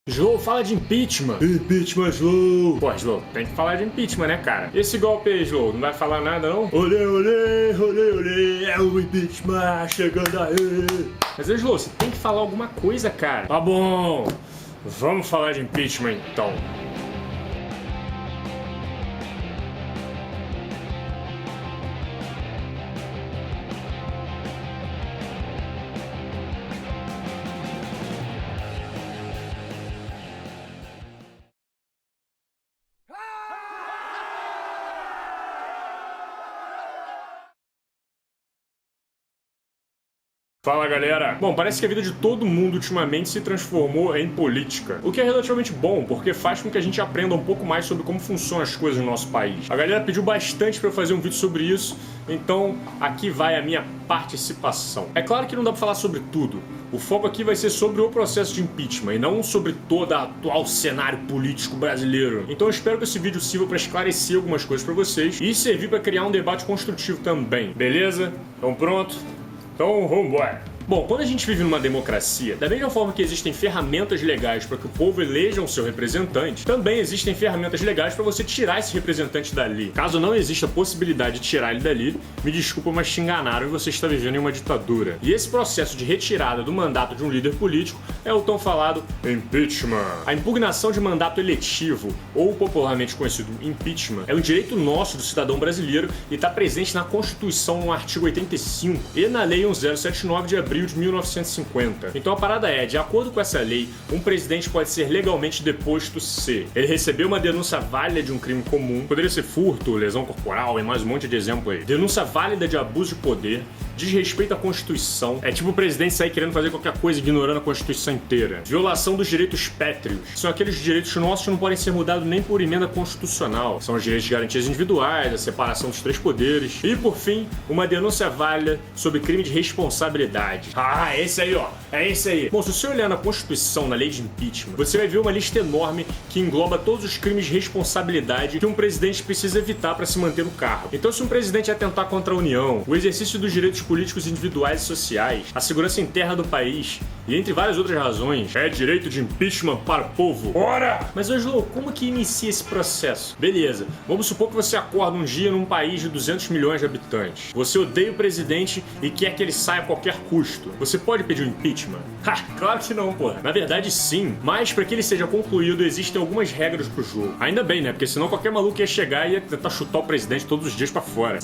Slow, fala de impeachment. Impeachment, Slow. Pô, Slow, tem que falar de impeachment, né, cara? Esse golpe aí, Slow, não vai falar nada, não? Olê, olê, olê, olê, é o impeachment chegando aí. Mas, Slow, você tem que falar alguma coisa, cara. Tá bom, vamos falar de impeachment, então. Fala, galera! Bom, parece que a vida de todo mundo ultimamente se transformou em política, o que é relativamente bom, porque faz com que a gente aprenda um pouco mais sobre como funcionam as coisas no nosso país. A galera pediu bastante para eu fazer um vídeo sobre isso, então aqui vai a minha participação. É claro que não dá para falar sobre tudo. O foco aqui vai ser sobre o processo de impeachment e não sobre todo o atual cenário político brasileiro. Então eu espero que esse vídeo sirva para esclarecer algumas coisas para vocês e servir para criar um debate construtivo também. Beleza? Então pronto? Então, vambora! Bom, quando a gente vive numa democracia, da mesma forma que existem ferramentas legais para que o povo eleja o seu representante, também existem ferramentas legais para você tirar esse representante dali. Caso não exista a possibilidade de tirar ele dali, me desculpa, mas te enganaram e você está vivendo em uma ditadura. E esse processo de retirada do mandato de um líder político é o tão falado impeachment. A impugnação de mandato eletivo, ou popularmente conhecido impeachment, é um direito nosso do cidadão brasileiro e está presente na Constituição no artigo 85 e na Lei 1079 de abril de 1950. Então a parada é, de acordo com essa lei, um presidente pode ser legalmente deposto se ele recebeu uma denúncia válida de um crime comum, poderia ser furto, lesão corporal e mais um monte de exemplo aí, denúncia válida de abuso de poder, desrespeito à Constituição, é tipo o presidente sair querendo fazer qualquer coisa ignorando a Constituição inteira, violação dos direitos pétreos, são aqueles direitos nossos que não podem ser mudados nem por emenda constitucional, são os direitos de garantias individuais, a separação dos três poderes e, por fim, uma denúncia válida sobre crime de responsabilidade. Ah, é esse aí, ó. É esse aí. Bom, se você olhar na Constituição, na lei de impeachment, você vai ver uma lista enorme que engloba todos os crimes de responsabilidade que um presidente precisa evitar para se manter no cargo. Então, se um presidente atentar contra a União, o exercício dos direitos políticos individuais e sociais, a segurança interna do país e entre várias outras razões, é direito de impeachment para o povo. Bora! Mas, Oslo, como que inicia esse processo? Beleza, vamos supor que você acorda um dia num país de 200 milhões de habitantes. Você odeia o presidente e quer que ele saia a qualquer custo. Você pode pedir um impeachment? Ha, claro que não, porra. Na verdade, sim. Mas para que ele seja concluído, existem algumas regras pro jogo. Ainda bem, né? Porque senão qualquer maluco ia chegar e ia tentar chutar o presidente todos os dias pra fora.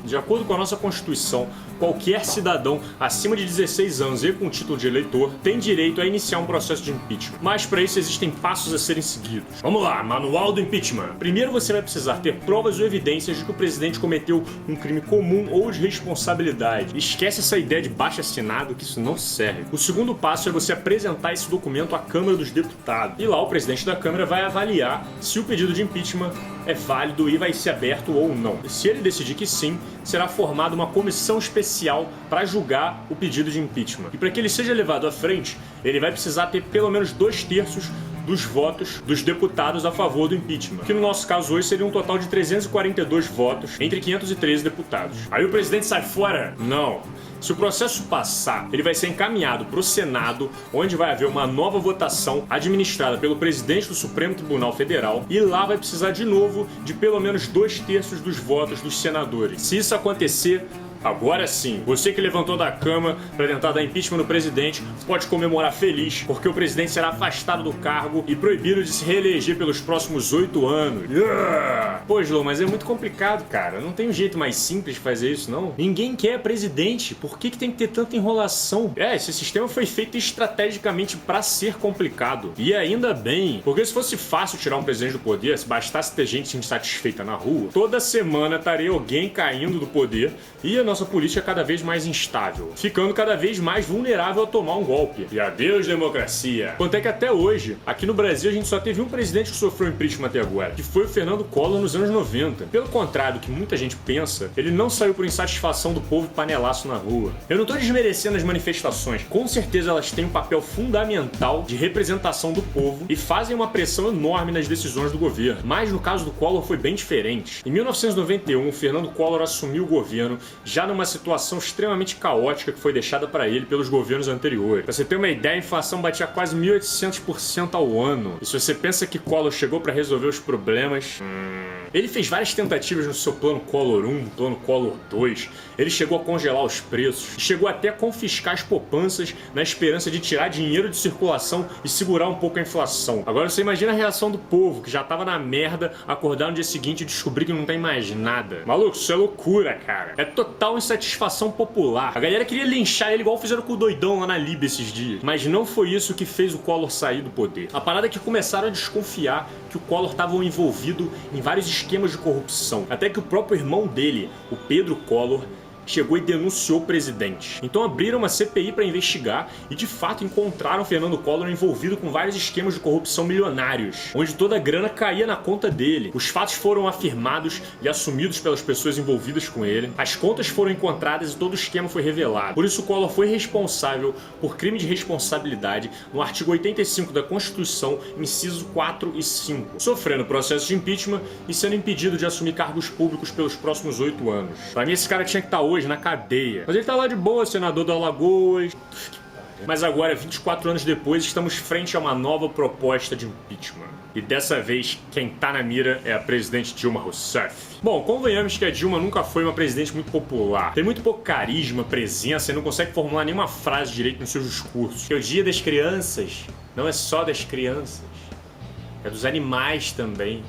De acordo com a nossa Constituição, qualquer cidadão acima de 16 anos e com título de eleitor tem direito a iniciar um processo de impeachment. Mas para isso existem passos a serem seguidos. Vamos lá, manual do impeachment. Primeiro você vai precisar ter provas ou evidências de que o presidente cometeu um crime comum ou de responsabilidade. Esquece essa ideia de baixo-assinado, que isso não serve. O segundo passo é você apresentar esse documento à Câmara dos Deputados. E lá o presidente da Câmara vai avaliar se o pedido de impeachment é válido e vai ser aberto ou não. E se ele decidir que sim, será formada uma comissão especial para julgar o pedido de impeachment. E para que ele seja levado à frente, ele vai precisar ter pelo menos 2/3 dos votos dos deputados a favor do impeachment, que no nosso caso hoje seria um total de 342 votos entre 513 deputados. Aí o presidente sai fora? Não. Se o processo passar, ele vai ser encaminhado para o Senado, onde vai haver uma nova votação administrada pelo presidente do Supremo Tribunal Federal e lá vai precisar de novo de pelo menos 2/3 dos votos dos senadores. Se isso acontecer, agora sim, você que levantou da cama para tentar dar impeachment no presidente pode comemorar feliz, porque o presidente será afastado do cargo e proibido de se reeleger pelos próximos 8 anos. Yeah! Pô, Slow, mas é muito complicado, cara. Não tem um jeito mais simples de fazer isso, não? Ninguém quer presidente. Por que tem que ter tanta enrolação? Esse sistema foi feito estrategicamente para ser complicado. E ainda bem, porque se fosse fácil tirar um presidente do poder, se bastasse ter gente insatisfeita na rua, toda semana estaria alguém caindo do poder e a nossa política é cada vez mais instável, ficando cada vez mais vulnerável a tomar um golpe. E adeus, democracia. Quanto é que até hoje, aqui no Brasil, a gente só teve um presidente que sofreu impeachment até agora, que foi o Fernando Collor nos anos 90. Pelo contrário do que muita gente pensa, ele não saiu por insatisfação do povo e panelaço na rua. Eu não tô desmerecendo as manifestações, com certeza elas têm um papel fundamental de representação do povo e fazem uma pressão enorme nas decisões do governo. Mas no caso do Collor foi bem diferente. Em 1991, o Fernando Collor assumiu o governo já já numa situação extremamente caótica que foi deixada para ele pelos governos anteriores. Pra você ter uma ideia, a inflação batia quase 1.800% ao ano. E se você pensa que Collor chegou para resolver os problemas... Ele fez várias tentativas no seu plano Collor 1, plano Collor 2. Ele chegou a congelar os preços. Chegou até a confiscar as poupanças na esperança de tirar dinheiro de circulação e segurar um pouco a inflação. Agora você imagina a reação do povo, que já tava na merda, acordar no dia seguinte e descobrir que não tem mais nada. Maluco, isso é loucura, cara. É total insatisfação popular. A galera queria linchar ele igual fizeram com o doidão lá na Líbia esses dias. Mas não foi isso que fez o Collor sair do poder. A parada é que começaram a desconfiar que o Collor estava envolvido em vários esquemas de corrupção. Até que o próprio irmão dele, o Pedro Collor, chegou e denunciou o presidente. Então abriram uma CPI para investigar e de fato encontraram Fernando Collor envolvido com vários esquemas de corrupção milionários, onde toda a grana caía na conta dele. Os fatos foram afirmados e assumidos pelas pessoas envolvidas com ele. As contas foram encontradas e todo o esquema foi revelado. Por isso Collor foi responsável por crime de responsabilidade no artigo 85 da Constituição, inciso 4 e 5, sofrendo processo de impeachment e sendo impedido de assumir cargos públicos pelos próximos 8 anos. Pra mim esse cara tinha que estar hoje na cadeia. Mas ele tá lá de boa, senador do Alagoas. Mas agora, 24 anos depois, estamos frente a uma nova proposta de impeachment. E dessa vez, quem tá na mira é a presidente Dilma Rousseff. Bom, convenhamos que a Dilma nunca foi uma presidente muito popular. Tem muito pouco carisma, presença e não consegue formular nenhuma frase direito nos seus discursos. Porque o dia das crianças não é só das crianças, é dos animais também.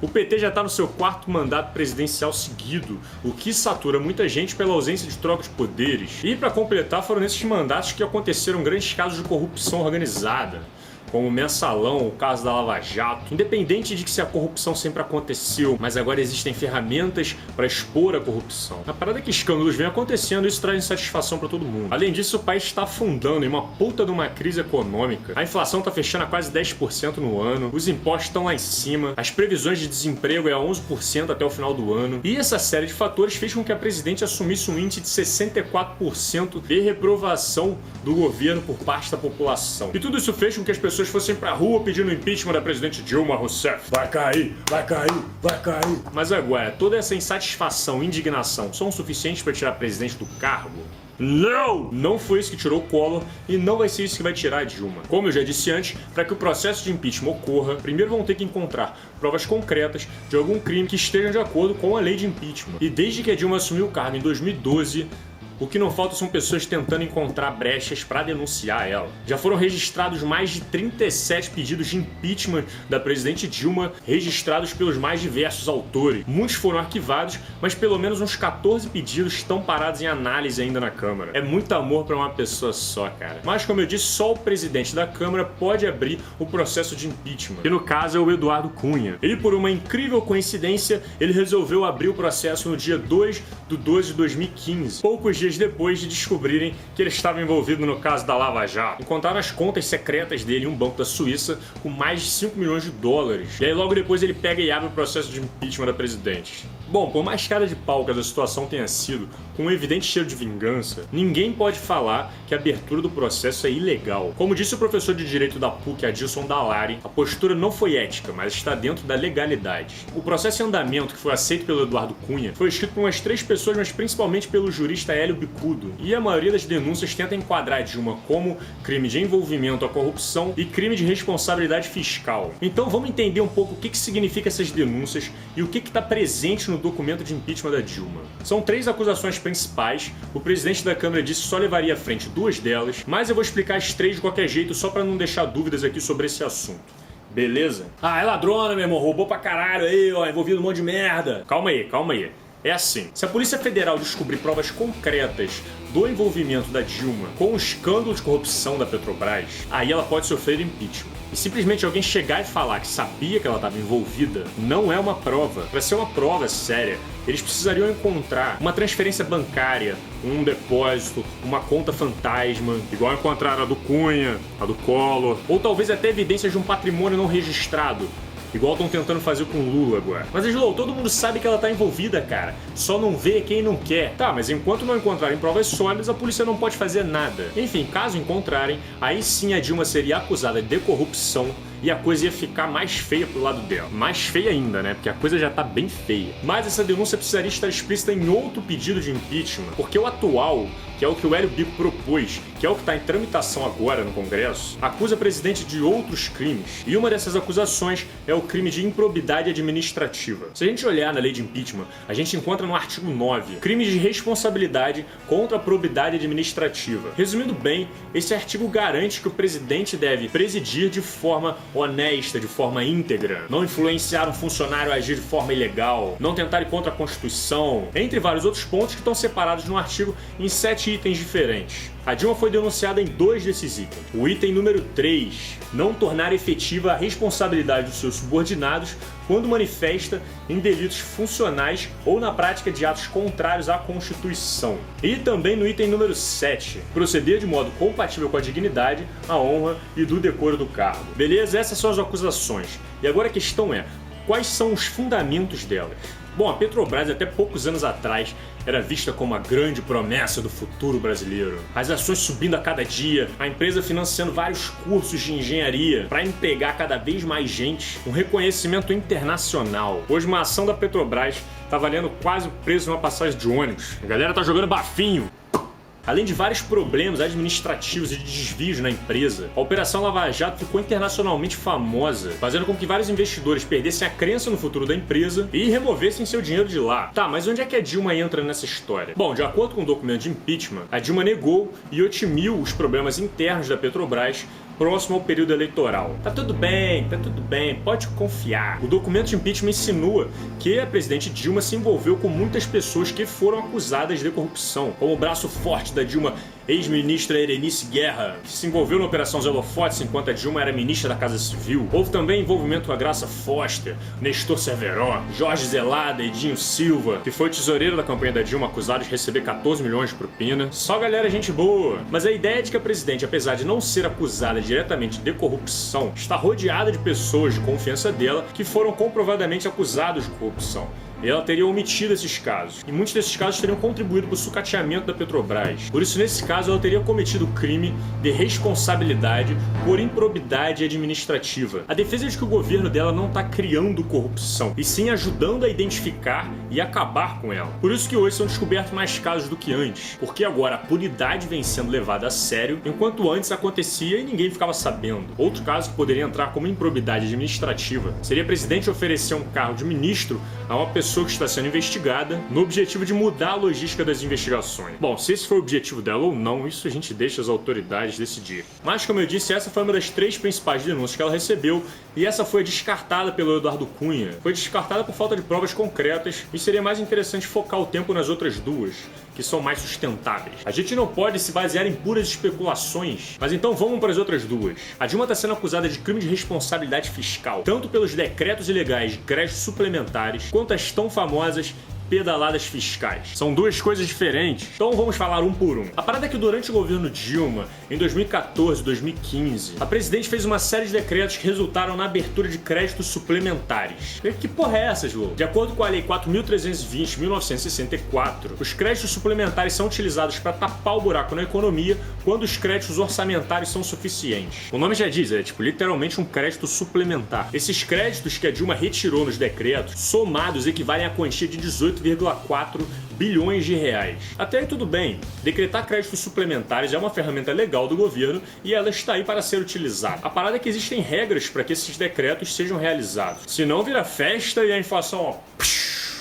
O PT já está no seu 4º mandato presidencial seguido, o que satura muita gente pela ausência de troca de poderes. E para completar, foram nesses mandatos que aconteceram grandes casos de corrupção organizada, como o Mensalão, o caso da Lava Jato. Independente de que se a corrupção sempre aconteceu, mas agora existem ferramentas para expor a corrupção. A parada é que escândalos vêm acontecendo e isso traz insatisfação para todo mundo. Além disso, o país está afundando em uma puta de uma crise econômica. A inflação está fechando a quase 10% no ano, os impostos estão lá em cima, as previsões de desemprego é a 11% até o final do ano. E essa série de fatores fez com que a presidente assumisse um índice de 64% de reprovação do governo por parte da população. E tudo isso fez com que as pessoas fossem pra rua pedindo o impeachment da presidente Dilma Rousseff. Vai cair, vai cair, vai cair. Mas agora, toda essa insatisfação e indignação são suficientes para tirar a presidente do cargo? Não! Não foi isso que tirou o Collor e não vai ser isso que vai tirar a Dilma. Como eu já disse antes, para que o processo de impeachment ocorra, primeiro vão ter que encontrar provas concretas de algum crime que estejam de acordo com a lei de impeachment. E desde que a Dilma assumiu o cargo em 2012, o que não falta são pessoas tentando encontrar brechas para denunciar ela. Já foram registrados mais de 37 pedidos de impeachment da presidente Dilma, registrados pelos mais diversos autores. Muitos foram arquivados, mas pelo menos uns 14 pedidos estão parados em análise ainda na Câmara. É muito amor para uma pessoa só, cara. Mas como eu disse, só o presidente da Câmara pode abrir o processo de impeachment, que no caso é o Eduardo Cunha. E por uma incrível coincidência, ele resolveu abrir o processo no dia 2/12 de 2015, poucos dias depois de descobrirem que ele estava envolvido no caso da Lava Jato. Encontraram as contas secretas dele em um banco da Suíça com mais de 5 milhões de dólares. E aí logo depois ele pega e abre o processo de impeachment da presidente. Bom, por mais cara de pau que a situação tenha sido, com um evidente cheiro de vingança, ninguém pode falar que a abertura do processo é ilegal. Como disse o professor de Direito da PUC, Adilson Dallari, a postura não foi ética, mas está dentro da legalidade. O processo em andamento, que foi aceito pelo Eduardo Cunha, foi escrito por umas 3 pessoas, mas principalmente pelo jurista Hélio Bicudo, e a maioria das denúncias tenta enquadrar Dilma como crime de envolvimento à corrupção e crime de responsabilidade fiscal. Então vamos entender um pouco o que significa essas denúncias e o que está presente no documento de impeachment da Dilma. São 3 acusações principais, o presidente da Câmara disse que só levaria à frente 2 delas, mas eu vou explicar as 3 de qualquer jeito só para não deixar dúvidas aqui sobre esse assunto. Beleza? Ah, é ladrona, meu irmão, roubou pra caralho aí, ó, envolvido um monte de merda. Calma aí, calma aí. É assim, se a Polícia Federal descobrir provas concretas do envolvimento da Dilma com o escândalo de corrupção da Petrobras, aí ela pode sofrer impeachment. E simplesmente alguém chegar e falar que sabia que ela estava envolvida não é uma prova. Para ser uma prova séria, eles precisariam encontrar uma transferência bancária, um depósito, uma conta fantasma, igual encontraram a do Cunha, a do Collor, ou talvez até evidências de um patrimônio não registrado, igual estão tentando fazer com o Lula agora. Mas, Slow, todo mundo sabe que ela tá envolvida, cara. Só não vê quem não quer. Tá, mas enquanto não encontrarem provas sólidas, a polícia não pode fazer nada. Enfim, caso encontrarem, aí sim a Dilma seria acusada de corrupção e a coisa ia ficar mais feia pro lado dela. Mais feia ainda, né? Porque a coisa já tá bem feia. Mas essa denúncia precisaria estar explícita em outro pedido de impeachment, porque o atual, que é o que o Hélio Bico propôs, que é o que está em tramitação agora no Congresso, acusa o presidente de outros crimes. E uma dessas acusações é o crime de improbidade administrativa. Se a gente olhar na lei de impeachment, a gente encontra no artigo 9, crimes de responsabilidade contra a probidade administrativa. Resumindo bem, esse artigo garante que o presidente deve presidir de forma honesta, de forma íntegra, não influenciar um funcionário a agir de forma ilegal, não tentar ir contra a Constituição, entre vários outros pontos que estão separados no artigo em 7 itens diferentes. A Dilma foi denunciada em 2 desses itens. O item número 3, não tornar efetiva a responsabilidade dos seus subordinados quando manifesta em delitos funcionais ou na prática de atos contrários à Constituição. E também no item número 7, proceder de modo compatível com a dignidade, a honra e do decoro do cargo. Beleza? Essas são as acusações. E agora a questão é, quais são os fundamentos delas? Bom, a Petrobras até poucos anos atrás era vista como a grande promessa do futuro brasileiro. As ações subindo a cada dia, a empresa financiando vários cursos de engenharia para empregar cada vez mais gente, um reconhecimento internacional. Hoje uma ação da Petrobras tá valendo quase o preço de uma passagem de ônibus. A galera tá jogando bafinho. Além de vários problemas administrativos e de desvios na empresa, a Operação Lava Jato ficou internacionalmente famosa, fazendo com que vários investidores perdessem a crença no futuro da empresa e removessem seu dinheiro de lá. Tá, mas onde é que a Dilma entra nessa história? Bom, de acordo com o documento de impeachment, a Dilma negou e otimiu os problemas internos da Petrobras próximo ao período eleitoral. Tá tudo bem, pode confiar. O documento de impeachment insinua que a presidente Dilma se envolveu com muitas pessoas que foram acusadas de corrupção, como o braço forte da Dilma, ex-ministra Erenice Guerra, que se envolveu na Operação Zelofotes enquanto a Dilma era ministra da Casa Civil. Houve também envolvimento com a Graça Foster, Nestor Cerveró, Jorge Zelada, Edinho Silva, que foi tesoureiro da campanha da Dilma, acusado de receber 14 milhões de propina. Só galera gente boa. Mas a ideia de que a presidente, apesar de não ser acusada diretamente de corrupção, está rodeada de pessoas de confiança dela que foram comprovadamente acusados de corrupção. E ela teria omitido esses casos. E muitos desses casos teriam contribuído para o sucateamento da Petrobras. Por isso, nesse caso, ela teria cometido o crime de responsabilidade por improbidade administrativa. A defesa é de que o governo dela não está criando corrupção, e sim ajudando a identificar e acabar com ela. Por isso que hoje são descobertos mais casos do que antes. Porque agora a punidade vem sendo levada a sério, enquanto antes acontecia e ninguém ficava sabendo. Outro caso que poderia entrar como improbidade administrativa seria a presidente oferecer um cargo de ministro a uma pessoa que está sendo investigada no objetivo de mudar a logística das investigações. Bom, se esse for o objetivo dela ou não, isso a gente deixa as autoridades decidir. Mas, como eu disse, essa foi uma das 3 principais denúncias que ela recebeu e essa foi descartada pelo Eduardo Cunha. Foi descartada por falta de provas concretas e seria mais interessante focar o tempo nas outras 2, que são mais sustentáveis. A gente não pode se basear em puras especulações, mas então vamos para as outras 2. A Dilma está sendo acusada de crime de responsabilidade fiscal, tanto pelos decretos ilegais de créditos suplementares, quanto as tão famosas pedaladas fiscais. São 2 coisas diferentes, então vamos falar um por um. A parada é que durante o governo Dilma, em 2014 e 2015, a presidente fez uma série de decretos que resultaram na abertura de créditos suplementares. Que porra é essa, João? De acordo com a Lei 4.320 de 1964, os créditos suplementares são utilizados para tapar o buraco na economia quando os créditos orçamentários são suficientes. O nome já diz, é tipo literalmente um crédito suplementar. Esses créditos que a Dilma retirou nos decretos, somados, equivalem à quantia de 18,4 bilhões de reais. Até aí tudo bem, decretar créditos suplementares é uma ferramenta legal do governo e ela está aí para ser utilizada. A parada é que existem regras para que esses decretos sejam realizados, senão vira festa e a inflação, ó,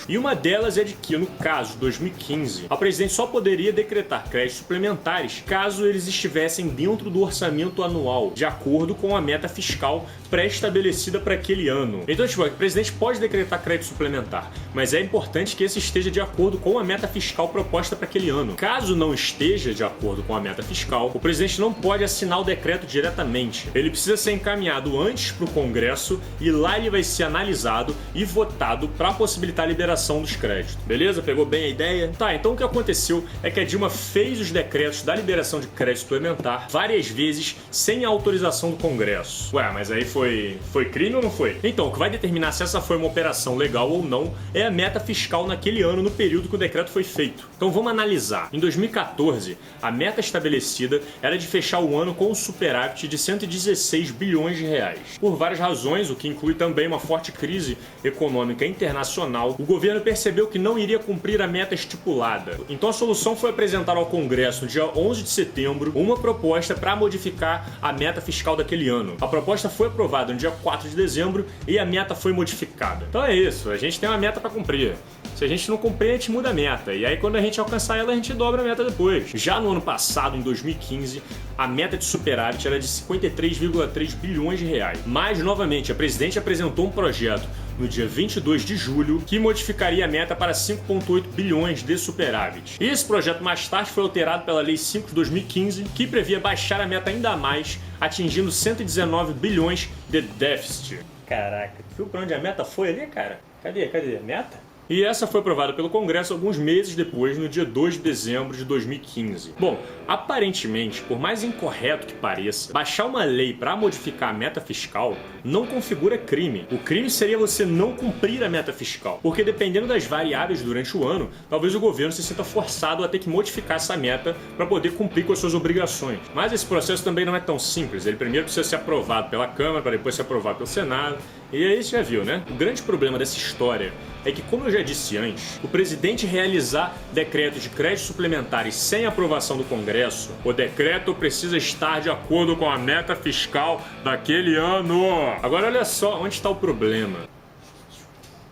e uma delas é de que, no caso de 2015, a presidente só poderia decretar créditos suplementares caso eles estivessem dentro do orçamento anual, de acordo com a meta fiscal pré-estabelecida para aquele ano. Então, tipo, o presidente pode decretar crédito suplementar, mas é importante que esse esteja de acordo com a meta fiscal proposta para aquele ano. Caso não esteja de acordo com a meta fiscal, o presidente não pode assinar o decreto diretamente. Ele precisa ser encaminhado antes para o Congresso e lá ele vai ser analisado e votado para possibilitar a liberação liberação dos créditos. Beleza? Pegou bem a ideia? Tá, então o que aconteceu é que a Dilma fez os decretos da liberação de crédito suplementar várias vezes sem a autorização do Congresso. Ué, mas aí foi crime ou não foi? Então, o que vai determinar se essa foi uma operação legal ou não é a meta fiscal naquele ano, no período que o decreto foi feito. Então vamos analisar. Em 2014, a meta estabelecida era de fechar o ano com um superávit de 116 bilhões de reais. Por várias razões, o que inclui também uma forte crise econômica internacional, o governo percebeu que não iria cumprir a meta estipulada. Então a solução foi apresentar ao Congresso no dia 11 de setembro uma proposta para modificar a meta fiscal daquele ano. A proposta foi aprovada no dia 4 de dezembro e a meta foi modificada. Então é isso, a gente tem uma meta para cumprir. Se a gente não cumprir, a gente muda a meta. E aí quando a gente alcançar ela, a gente dobra a meta depois. Já no ano passado, em 2015, a meta de superávit era de 53,3 bilhões de reais. Mas, novamente, a presidente apresentou um projeto no dia 22 de julho que modificaria a meta para 5,8 bilhões de superávit. E esse projeto mais tarde foi alterado pela Lei 5 de 2015, que previa baixar a meta ainda mais, atingindo 119 bilhões de déficit. Caraca, viu pra onde a meta foi ali, cara? Cadê a meta? E essa foi aprovada pelo Congresso alguns meses depois, no dia 2 de dezembro de 2015. Bom, aparentemente, por mais incorreto que pareça, baixar uma lei para modificar a meta fiscal não configura crime. O crime seria você não cumprir a meta fiscal, porque dependendo das variáveis durante o ano, talvez o governo se sinta forçado a ter que modificar essa meta para poder cumprir com as suas obrigações. Mas esse processo também não é tão simples. Ele primeiro precisa ser aprovado pela Câmara, para depois ser aprovado pelo Senado. E aí você já viu, né? O grande problema dessa história é que, como eu já disse antes, o presidente realizar decretos de créditos suplementares sem aprovação do Congresso, o decreto precisa estar de acordo com a meta fiscal daquele ano. Agora olha só onde está o problema.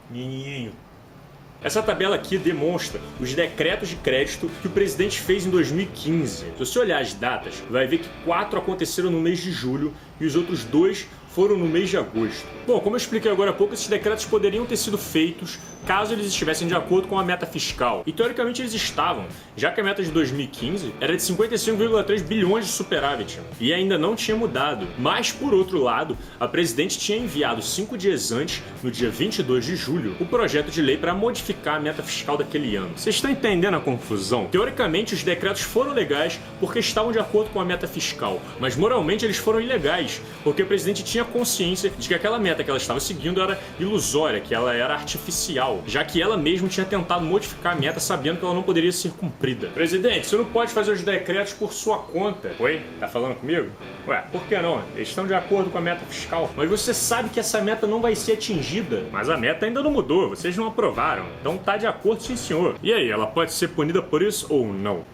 Menino. Essa tabela aqui demonstra os decretos de crédito que o presidente fez em 2015. Se você olhar as datas, vai ver que 4 aconteceram no mês de julho e os outros 2 foram no mês de agosto. Bom, como eu expliquei agora há pouco, esses decretos poderiam ter sido feitos caso eles estivessem de acordo com a meta fiscal. E teoricamente eles estavam, já que a meta de 2015 era de 55,3 bilhões de superávit e ainda não tinha mudado. Mas, por outro lado, a presidente tinha enviado 5 dias antes, no dia 22 de julho, o projeto de lei para modificar a meta fiscal daquele ano. Vocês estão entendendo a confusão? Teoricamente, os decretos foram legais porque estavam de acordo com a meta fiscal, mas moralmente eles foram ilegais, porque a presidente tinha consciência de que aquela meta que ela estava seguindo era ilusória, que ela era artificial, já que ela mesma tinha tentado modificar a meta sabendo que ela não poderia ser cumprida. Presidente, você não pode fazer os decretos por sua conta. Oi? Tá falando comigo? Ué, por que não? Eles estão de acordo com a meta fiscal. Mas você sabe que essa meta não vai ser atingida. Mas a meta ainda não mudou, vocês não aprovaram. Então tá de acordo, sim senhor. E aí, ela pode ser punida por isso ou não?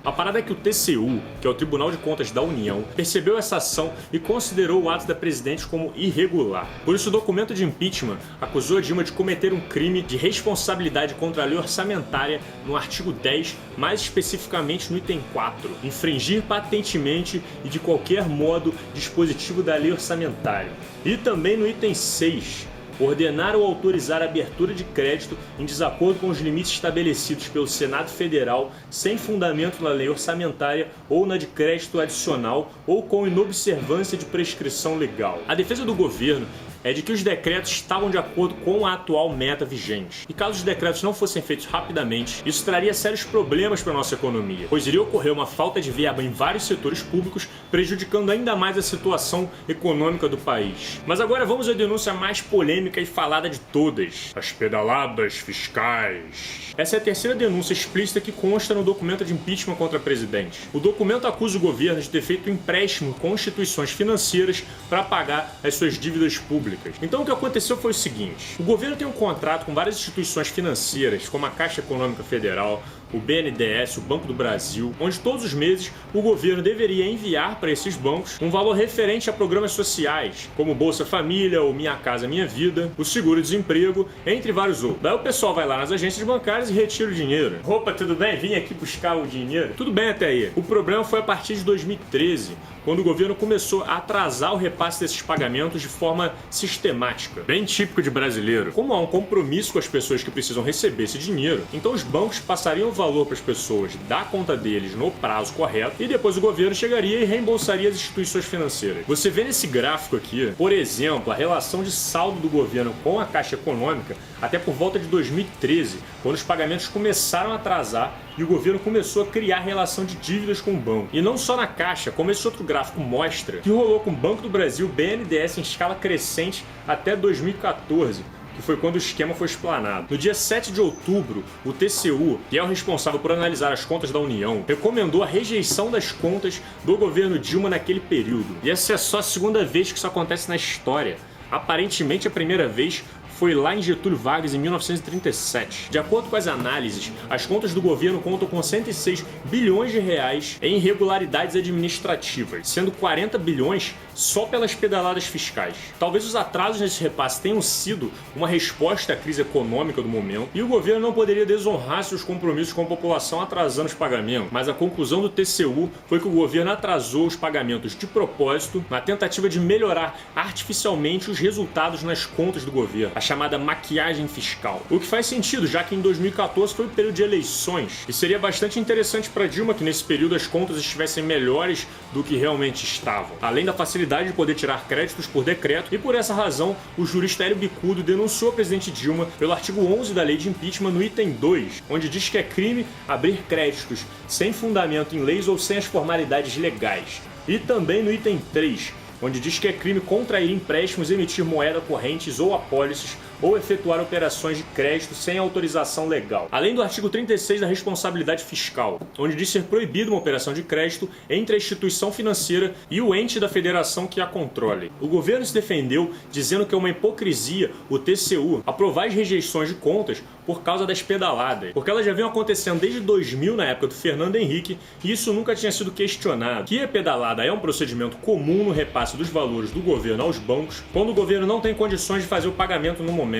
A parada é que o TCU, que é o Tribunal de Contas da União, percebeu essa ação e considerou o ato da presidente como irregular. Por isso, o documento de impeachment acusou a Dilma de cometer um crime de responsabilidade contra a lei orçamentária no artigo 10, mais especificamente no item 4, infringir patentemente e de qualquer modo dispositivo da lei orçamentária. E também no item 6, ordenar ou autorizar a abertura de crédito em desacordo com os limites estabelecidos pelo Senado Federal sem fundamento na lei orçamentária ou na de crédito adicional ou com inobservância de prescrição legal. A defesa do governo é de que os decretos estavam de acordo com a atual meta vigente. E caso os decretos não fossem feitos rapidamente, isso traria sérios problemas para a nossa economia, pois iria ocorrer uma falta de verba em vários setores públicos, prejudicando ainda mais a situação econômica do país. Mas agora vamos à denúncia mais polêmica e falada de todas: as pedaladas fiscais. Essa é a terceira denúncia explícita que consta no documento de impeachment contra a presidente. O documento acusa o governo de ter feito um empréstimo com instituições financeiras para pagar as suas dívidas públicas. Então o que aconteceu foi o seguinte: o governo tem um contrato com várias instituições financeiras, como a Caixa Econômica Federal, o BNDES, o Banco do Brasil, onde todos os meses o governo deveria enviar para esses bancos um valor referente a programas sociais, como Bolsa Família, ou Minha Casa Minha Vida, o seguro-desemprego, entre vários outros. Daí o pessoal vai lá nas agências bancárias e retira o dinheiro. Opa, tudo bem? Vim aqui buscar o dinheiro. Tudo bem até aí. O problema foi a partir de 2013, quando o governo começou a atrasar o repasse desses pagamentos de forma sistemática. Bem típico de brasileiro. Como há um compromisso com as pessoas que precisam receber esse dinheiro, então os bancos passariam o valor para as pessoas da conta deles no prazo correto e depois o governo chegaria e reembolsaria as instituições financeiras. Você vê nesse gráfico aqui, por exemplo, a relação de saldo do governo com a Caixa Econômica até por volta de 2013, quando os pagamentos começaram a atrasar e o governo começou a criar relação de dívidas com o banco. E não só na Caixa, como esse outro gráfico mostra, que rolou com o Banco do Brasil, BNDES em escala crescente até 2014, que foi quando o esquema foi explanado. No dia 7 de outubro, o TCU, que é o responsável por analisar as contas da União, recomendou a rejeição das contas do governo Dilma naquele período. E essa é só a segunda vez que isso acontece na história. Aparentemente, a primeira vez foi lá em Getúlio Vargas em 1937. De acordo com as análises, as contas do governo contam com 106 bilhões de reais em irregularidades administrativas, sendo 40 bilhões só pelas pedaladas fiscais. Talvez os atrasos nesse repasse tenham sido uma resposta à crise econômica do momento e o governo não poderia desonrar seus compromissos com a população atrasando os pagamentos, mas a conclusão do TCU foi que o governo atrasou os pagamentos de propósito na tentativa de melhorar artificialmente os resultados nas contas do governo, a chamada maquiagem fiscal. O que faz sentido, já que em 2014 foi o período de eleições e seria bastante interessante para Dilma que nesse período as contas estivessem melhores do que realmente estavam, além da facilidade de poder tirar créditos por decreto, e por essa razão o jurista Hélio Bicudo denunciou a presidente Dilma pelo artigo 11 da lei de impeachment no item 2, onde diz que é crime abrir créditos sem fundamento em leis ou sem as formalidades legais, e também no item 3, onde diz que é crime contrair empréstimos, emitir moeda correntes ou apólices ou efetuar operações de crédito sem autorização legal. Além do artigo 36 da responsabilidade fiscal, onde diz ser proibida uma operação de crédito entre a instituição financeira e o ente da federação que a controle. O governo se defendeu dizendo que é uma hipocrisia o TCU aprovar as rejeições de contas por causa das pedaladas, porque elas já vinham acontecendo desde 2000, na época do Fernando Henrique, e isso nunca tinha sido questionado. Que a pedalada é um procedimento comum no repasse dos valores do governo aos bancos, quando o governo não tem condições de fazer o pagamento no momento.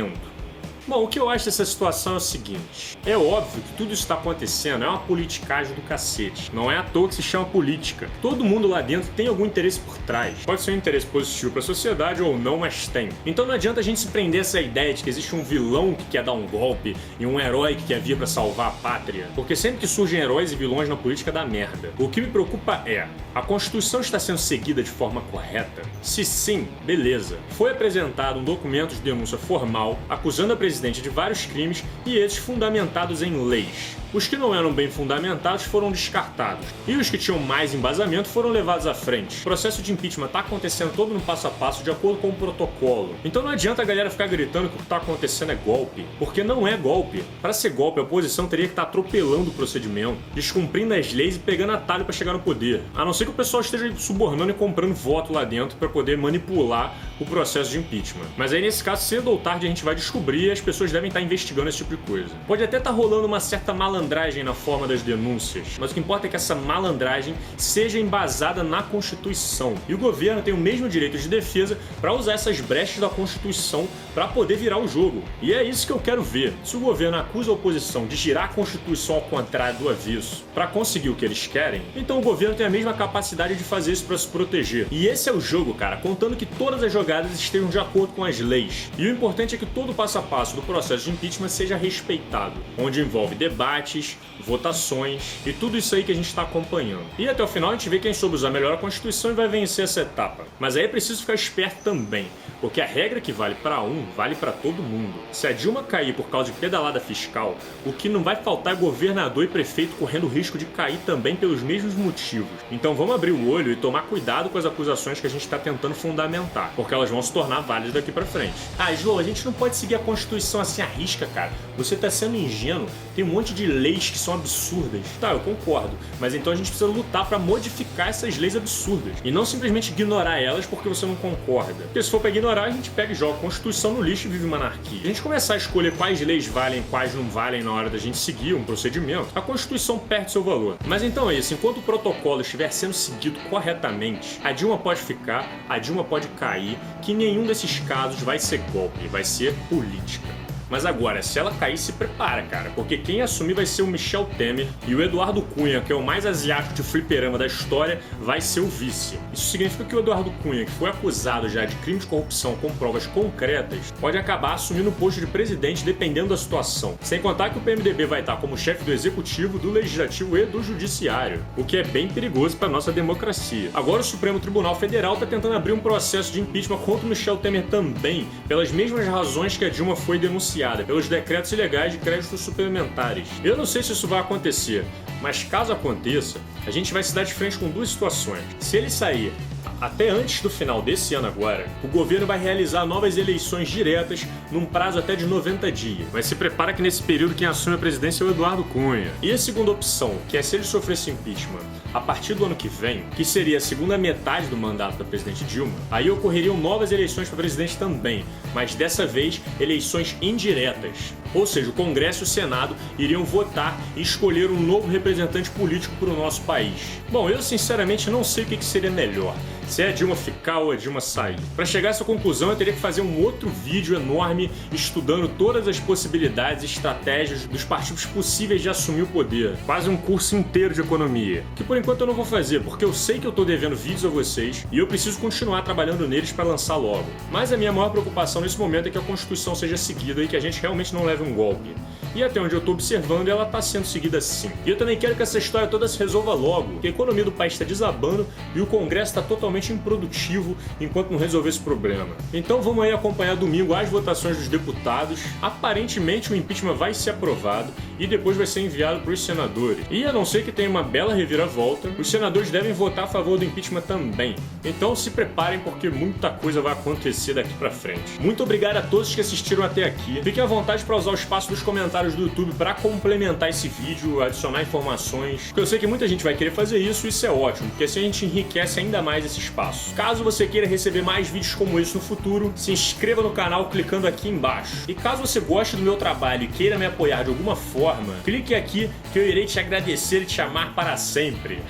Bom, o que eu acho dessa situação é o seguinte: é óbvio que tudo isso está acontecendo, é uma politicagem do cacete. Não é à toa que se chama política. Todo mundo lá dentro tem algum interesse por trás. Pode ser um interesse positivo para a sociedade ou não, mas tem. Então não adianta a gente se prender a essa ideia de que existe um vilão que quer dar um golpe e um herói que quer vir para salvar a pátria. Porque sempre que surgem heróis e vilões na política dá merda. O que me preocupa é: a Constituição está sendo seguida de forma correta? Se sim, beleza. Foi apresentado um documento de denúncia formal acusando a presidente de vários crimes e esses fundamentados em leis. Os que não eram bem fundamentados foram descartados e os que tinham mais embasamento foram levados à frente. O processo de impeachment está acontecendo todo no passo a passo de acordo com o protocolo. Então não adianta a galera ficar gritando que o que está acontecendo é golpe, porque não é golpe. Para ser golpe, a oposição teria que estar atropelando o procedimento, descumprindo as leis e pegando atalho para chegar no poder. A não ser que o pessoal esteja subornando e comprando voto lá dentro para poder manipular o processo de impeachment. Mas aí nesse caso, cedo ou tarde a gente vai descobrir e as pessoas devem estar investigando esse tipo de coisa. Pode até estar rolando uma certa malandragem na forma das denúncias, mas o que importa é que essa malandragem seja embasada na Constituição. E o governo tem o mesmo direito de defesa para usar essas brechas da Constituição para poder virar o jogo. E é isso que eu quero ver. Se o governo acusa a oposição de girar a Constituição ao contrário do avesso para conseguir o que eles querem, então o governo tem a mesma capacidade de fazer isso para se proteger. E esse é o jogo, cara, contando que todas as jogadas estejam de acordo com as leis. E o importante é que todo o passo a passo do processo de impeachment seja respeitado, onde envolve debates, votações e tudo isso aí que a gente está acompanhando. E até o final a gente vê quem soube usar melhor a Constituição e vai vencer essa etapa. Mas aí é preciso ficar esperto também, porque a regra que vale para um, vale para todo mundo. Se a Dilma cair por causa de pedalada fiscal, o que não vai faltar é governador e prefeito correndo o risco de cair também pelos mesmos motivos. Então vamos abrir o olho e tomar cuidado com as acusações que a gente está tentando fundamentar, porque elas vão se tornar válidas daqui para frente. Ah, Slow, a gente não pode seguir a Constituição assim à risca, cara. Você tá sendo ingênuo. Tem um monte de leis que são absurdas. Tá, eu concordo, mas então a gente precisa lutar para modificar essas leis absurdas e não simplesmente ignorar elas porque você não concorda. Porque se for para ignorar, a gente pega e joga a Constituição no lixo e vive uma anarquia. Se a gente começar a escolher quais leis valem, quais não valem na hora da gente seguir um procedimento, a Constituição perde seu valor. Mas então é isso, enquanto o protocolo estiver sendo seguido corretamente, a Dilma pode ficar, a Dilma pode cair, que nenhum desses casos vai ser golpe, vai ser política. Mas agora, se ela cair, se prepara, cara, porque quem assumir vai ser o Michel Temer e o Eduardo Cunha, que é o mais asiático de fliperama da história, vai ser o vice. Isso significa que o Eduardo Cunha, que foi acusado já de crime de corrupção com provas concretas, pode acabar assumindo o posto de presidente dependendo da situação. Sem contar que o PMDB vai estar como chefe do executivo, do legislativo e do judiciário, o que é bem perigoso para nossa democracia. Agora o Supremo Tribunal Federal está tentando abrir um processo de impeachment contra o Michel Temer também, pelas mesmas razões que a Dilma foi denunciada, pelos decretos ilegais de créditos suplementares. Eu não sei se isso vai acontecer, mas caso aconteça, a gente vai se dar de frente com duas situações. Se ele sair até antes do final desse ano agora, o governo vai realizar novas eleições diretas num prazo até de 90 dias. Mas se prepara que nesse período quem assume a presidência é o Eduardo Cunha. E a segunda opção, que é se ele sofresse impeachment a partir do ano que vem, que seria a segunda metade do mandato da presidente Dilma, aí ocorreriam novas eleições para presidente também, mas dessa vez eleições indiretas. Ou seja, o Congresso e o Senado iriam votar e escolher um novo representante político para o nosso país. Bom, eu sinceramente não sei o que seria melhor, se é a Dilma ficar ou a Dilma sair. Para chegar a essa conclusão, eu teria que fazer um outro vídeo enorme estudando todas as possibilidades e estratégias dos partidos possíveis de assumir o poder. Quase um curso inteiro de economia. Que por enquanto eu não vou fazer, porque eu sei que eu tô devendo vídeos a vocês e eu preciso continuar trabalhando neles para lançar logo. Mas a minha maior preocupação nesse momento é que a Constituição seja seguida e que a gente realmente não leve um golpe. E até onde eu tô observando, ela tá sendo seguida sim. E eu também quero que essa história toda se resolva logo, porque a economia do país está desabando e o Congresso está totalmente improdutivo enquanto não resolver esse problema. Então vamos aí acompanhar domingo as votações dos deputados. Aparentemente o impeachment vai ser aprovado e depois vai ser enviado para os senadores. E a não ser que tenha uma bela reviravolta, os senadores devem votar a favor do impeachment também. Então se preparem porque muita coisa vai acontecer daqui pra frente. Muito obrigado a todos que assistiram até aqui. Fiquem à vontade para usar o espaço dos comentários do YouTube para complementar esse vídeo, adicionar informações, porque eu sei que muita gente vai querer fazer isso e isso é ótimo, porque assim a gente enriquece ainda mais esse espaço. Caso você queira receber mais vídeos como esse no futuro, se inscreva no canal clicando aqui embaixo. E caso você goste do meu trabalho e queira me apoiar de alguma forma, clique aqui que eu irei te agradecer e te amar para sempre.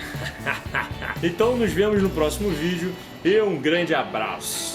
Então nos vemos no próximo vídeo e um grande abraço.